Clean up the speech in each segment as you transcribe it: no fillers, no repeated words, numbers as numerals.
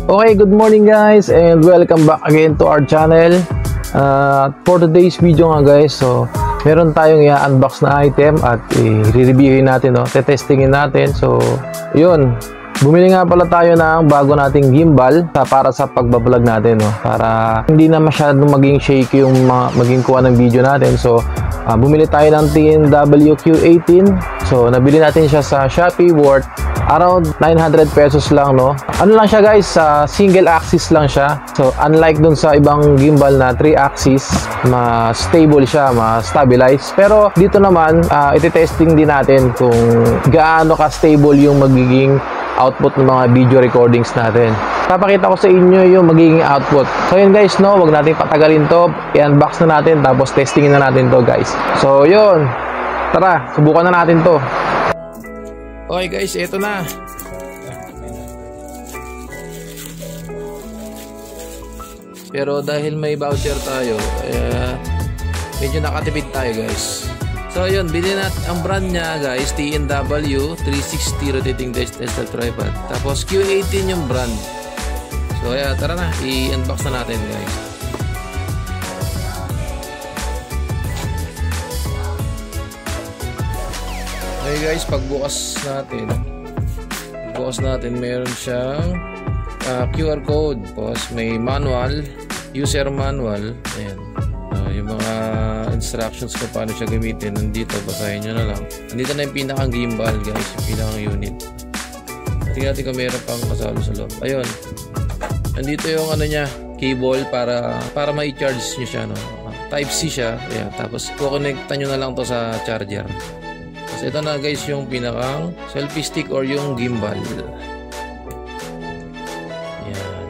Okay, good morning guys and welcome back again to our channel. For today's video nga guys, so meron tayong i-unbox na item at i-reviewin natin, no? Testingin natin. So yun, bumili nga pala tayo ng bago nating gimbal para sa pagbablog natin, no? Para hindi na masyadong maging shaky yung maging kuha ng video natin. So bumili tayo ng TNW Q18. So nabili natin siya sa Shopee, worth around 900 pesos lang, no? Ano lang siya guys, single axis lang siya. So unlike dun sa ibang gimbal na 3 axis, mas stable siya, mas stabilize. Pero dito naman, iti-testing din natin kung gaano ka stable yung magiging output ng mga video recordings natin. Papakita ko sa inyo yung magiging output. So yun guys, no, wag natin patagalin to. I-unbox na natin tapos testingin na natin to guys. So yun, tara, subukan na natin to. Okay guys, ito na. Pero dahil may voucher tayo, medyo nakatipid tayo guys. So yun, bilhin natin ang brand niya guys, TNW 360 rotating digital tripod. Tapos Q18 yung brand. So yeah, tara na, i-unbox na natin guys. Okay guys, pagbukas natin, meron siyang QR code, tapos may manual, user manual. Ayan, yung mga instructions kung paano siya gamitin nandito, basahin nyo na lang. Nandito na yung pinakang gimbal guys, yung pinakang unit. Tingnan natin kung meron pang kasalo sa loob. Ayun, nandito yung ano niya, cable para ma-charge nyo siya, no? Type C siya. Ayan, tapos kukonektan nyo na lang to sa charger. So ito na guys yung pinakang selfie stick or yung gimbal. Yan.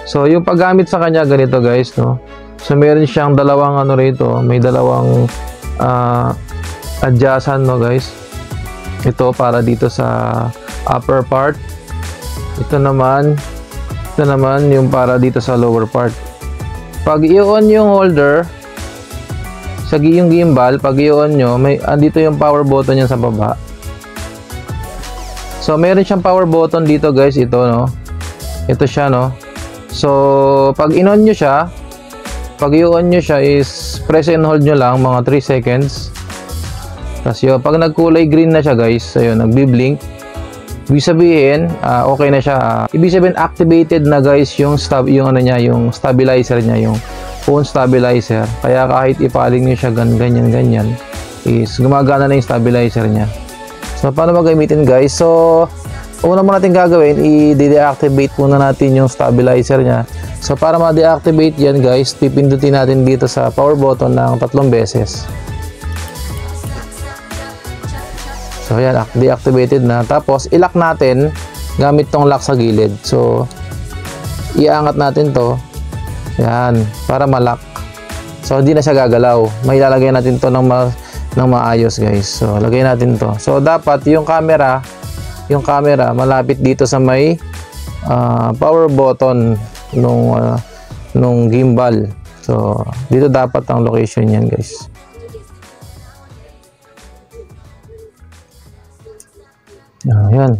So yung paggamit sa kanya ganito guys, no. So meron siyang dalawang ano rito, may dalawang adjacent, no guys. Ito para dito sa upper part. Ito naman yung para dito sa lower part. Pag i-on yung holder sa yung gimbal, pag i-on nyo, andito yung power button yan sa baba. So meron siyang power button dito guys, ito, no. Ito siya, no. So pag in-on nyo siya, pag i-on nyo siya is press and hold nyo lang mga 3 seconds. Tapos yun, pag nagkulay green na siya guys, ayun, nagbi-blink, ibig sabihin okay na siya. Ibig sabihin activated na guys yung ano niya, yung stabilizer niya, yung phone stabilizer. Kaya kahit ipaling nyo siya ganyan is gumagana na yung stabilizer niya. So paano magamitin guys? So una mo natin gagawin, i-deactivate muna natin yung stabilizer niya. So para ma-deactivate yan guys, pipindutin natin dito sa power button ng 3 beses. So yan, deactivated na. Tapos i-lock natin gamit tong lock sa gilid. So iangat natin to. Yan, para malak. So hindi na siya gagalaw. May lalagay natin to ng maayos guys. So lagay natin to. So dapat yung camera malapit dito sa may power button nung gimbal. So dito dapat ang location niyan guys. Ayan.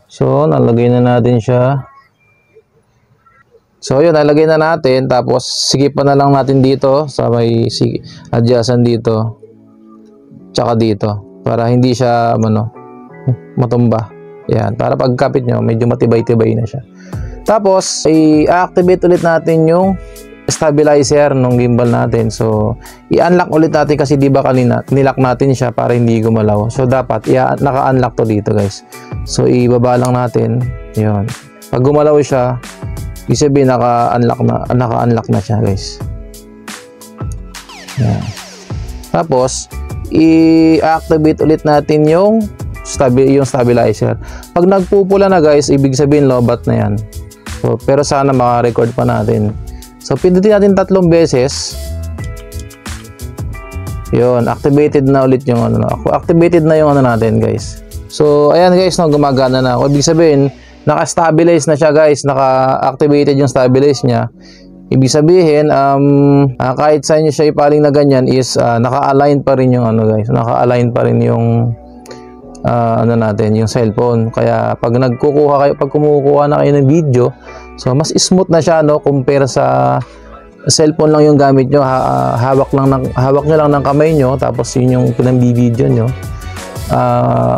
So nalagay na natin siya. So yun, nalagay na natin. Tapos sigipan na lang natin dito sa may adjacent dito tsaka dito para hindi siya matumba. Yan, para pagkapit nyo medyo matibay-tibay na siya. Tapos i-activate ulit natin yung stabilizer ng gimbal natin. So i-unlock ulit natin kasi di ba kanina nilock natin siya para hindi gumalaw. So dapat naka-unlock to dito guys. So ibaba lang natin. Yun, pag gumalaw siya, ibig sabihin naka-unlock na siya guys. Yan. Tapos i-activate ulit natin yung stabilizer. Pag nagpupula na guys, ibig sabihin lobat na yan. So pero sana maka-record pa natin. So pindutin natin 3 beses. Yun, activated na ulit yung activated na yung natin guys. So ayan guys, no, gumagana na. Ibig sabihin naka-stabilize na siya guys, naka-activated yung stabilize niya. Ibig sabihin, kahit saan nyo siya ipaling na ganyan is naka-align pa rin yung ano guys, naka-align pa rin yung ano natin, yung cellphone. Kaya pag pag kumukuha na kayo ng video, so mas smooth na siya, no, compare sa cellphone lang yung gamit nyo, hawak nyo lang ng kamay nyo, tapos yun yung pinambibideo nyo.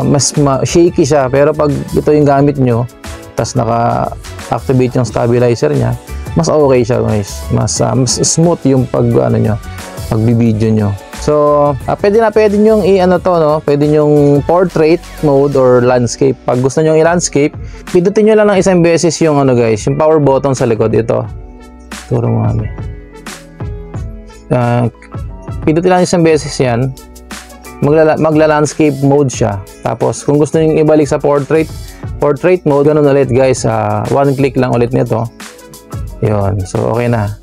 Mas shaky siya, pero pag ito yung gamit nyo, tapos naka-activate yung stabilizer nya, mas okay siya guys, mas smooth yung pagbibideo nyo. So, pwede nyong pwede nyong portrait mode or landscape. Pag gusto nyong i-landscape, pindutin nyo lang ng isang beses yung guys, yung power button sa likod. Ito. Turo mo kami. Pindutin lang isang beses yan. Magla-landscape mode siya. Tapos, kung gusto nyong ibalik sa portrait mode, ganun ulit guys. One click lang ulit nito. Yun. So, okay na.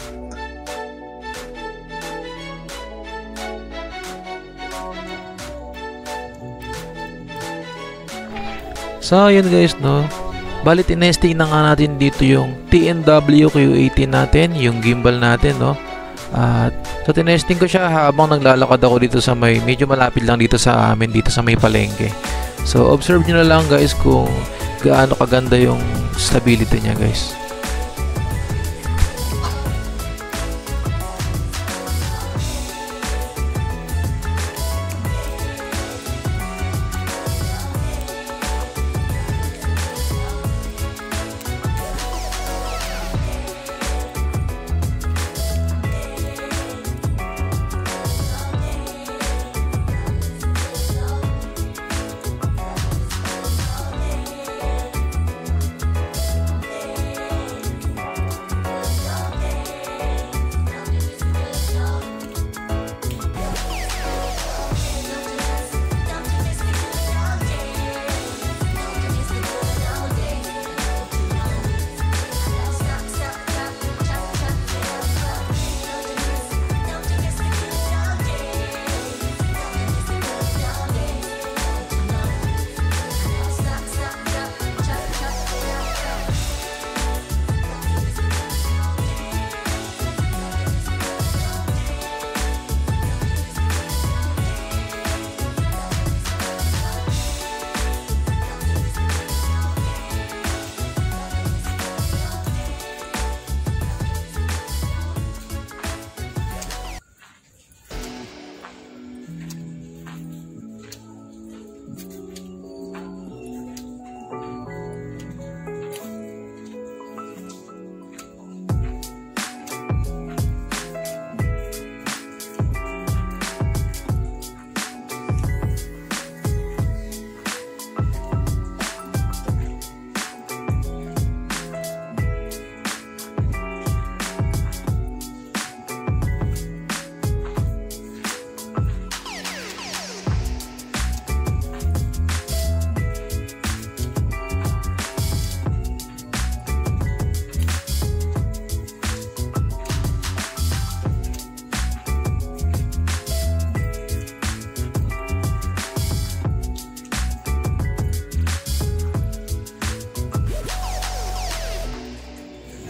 So, yun guys, no. Bali, tinesting na nga natin dito yung TNW Q80 natin, yung gimbal natin, no. At so, tinesting ko siya habang naglalakad ako dito sa medyo malapit lang dito sa amin, dito sa may palengke. So, observe nyo na lang guys kung gaano kaganda yung stability niya guys.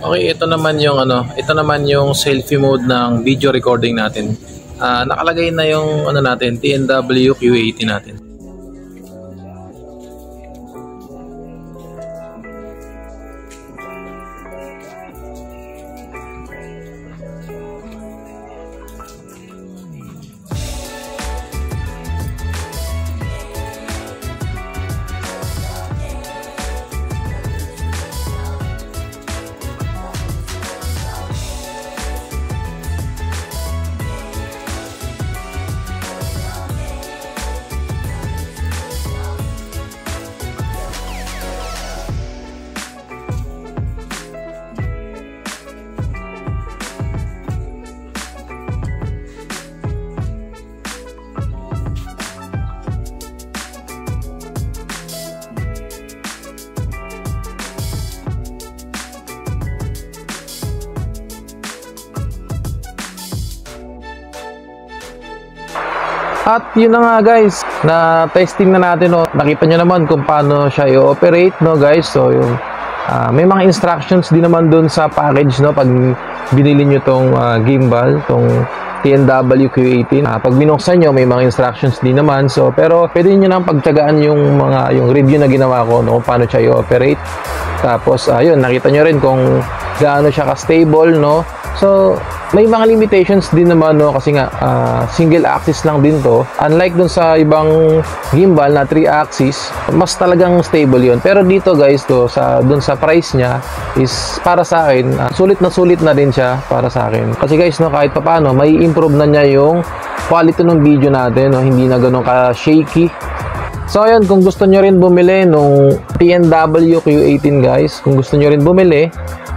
Okay, ito naman yung selfie mode ng video recording natin. Nakalagay na yung natin, TNW Q80 natin. At yun na nga guys, na testing na natin, no. Nakita nyo naman kung paano siya i-operate, no guys. So yung may mga instructions din naman dun sa package, no, pag binili nyo tong gimbal, tong TNW Q18. Pag binuksan nyo, may mga instructions din naman. So, pero pwede nyo nang pagtyagaan yung review na ginawa ko, no, kung paano siya i-operate. Tapos, ayun, nakita nyo rin kung gaano siya ka-stable, no. So, may mga limitations din naman, no, kasi nga single axis lang din to. Unlike dun sa ibang gimbal na 3 axis, mas talagang stable yun. Pero dito guys, dun sa price niya is para sa akin, sulit na din siya para sa akin. Kasi guys, no, kahit papaano, may improve na niya yung quality ng video natin, no, hindi na ganun ka shaky. So ayun, kung gusto nyo rin bumili nung TNW Q18 guys, kung gusto nyo rin bumili,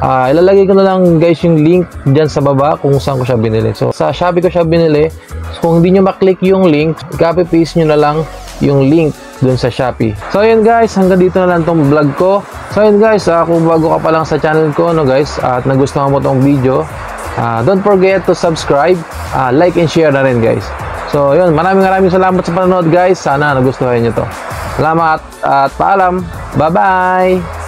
ilalagay ko na lang guys yung link dyan sa baba kung saan ko siya binili. So sa Shopee ko siya binili. So, kung hindi nyo maklik yung link, copy paste nyo na lang yung link dun sa Shopee. So ayun guys, hanggang dito na lang tong vlog ko. So ayun guys, kung bago ka pa lang sa channel ko, no guys, at nagustuhan mo tong video, don't forget to subscribe, like and share na rin guys. So yun, maraming salamat sa panonood guys. Sana nagustuhan nyo to. Salamat at paalam. Bye bye.